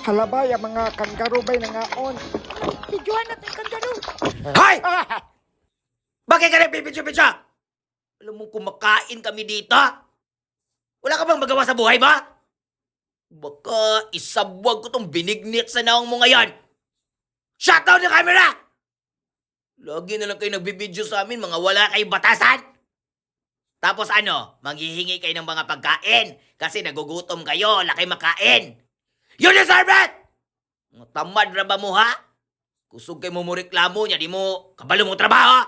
Halabay, ang mga kangaroo ba'y nangaon. Videohan natin yung kangaroo. Hoy! Ah! Bakit ka nagpipidyo-pidyo? Alam mo kumakain kami dito? Wala ka bang magawa sa buhay mo? Baka isabwag ko tong binignit sa naong mo ngayon. Shut down the camera! Lagi na lang kayo nagbibidyo sa amin, mga wala kayong batasan. Tapos ano, manghihingi kayo ng mga pagkain kasi nagugutom kayo, wala kayong makain. You deserve it! Mga tamad na ba mo, ha? Kusog kayo mo reklamo niya, di mo kabalo mo trabaho.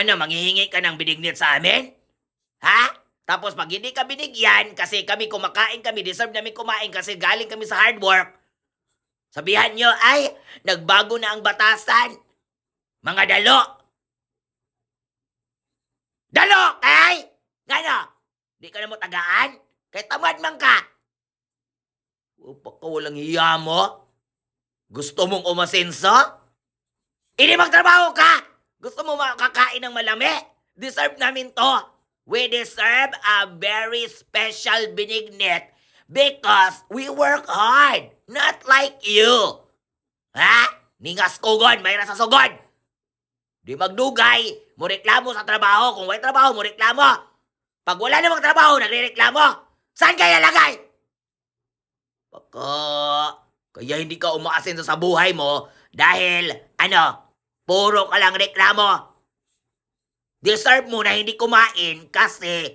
Ano, manghihingi ka ng binignit sa amin? Ha? Tapos pag hindi ka binigyan, kasi kami kumakain kami, deserve namin kumain kasi galing kami sa hard work, sabihan nyo, ay, nagbago na ang batasan. Mga dalo. Dalo, kay! Ngano? Di ka na mo tagaan? Kay tamad man ka. Upa ka walang hiya mo? Gusto mong umasenso? Hindi magtrabaho ka! Gusto mo makakain ng malami? Deserve namin to. We deserve a very special binignit because we work hard, not like you. Ha? Ningas kugod, may rasa sugod. Di magdugay, mo reklamo sa trabaho. Kung may trabaho, mo reklamo. Pag wala namang trabaho, nagre-reklamo. Saan kaya lagay? Baka, kaya hindi ka umaasenso sa buhay mo dahil, puro ka lang reklamo. Deserve mo na hindi kumain kasi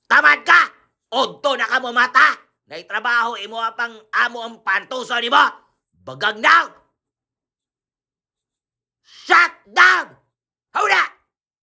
tamad ka! Odto na ka mo mata! Naitrabaho, imo pang amo ang pantuso ni mo! Bagag now! Shut down! Hawla!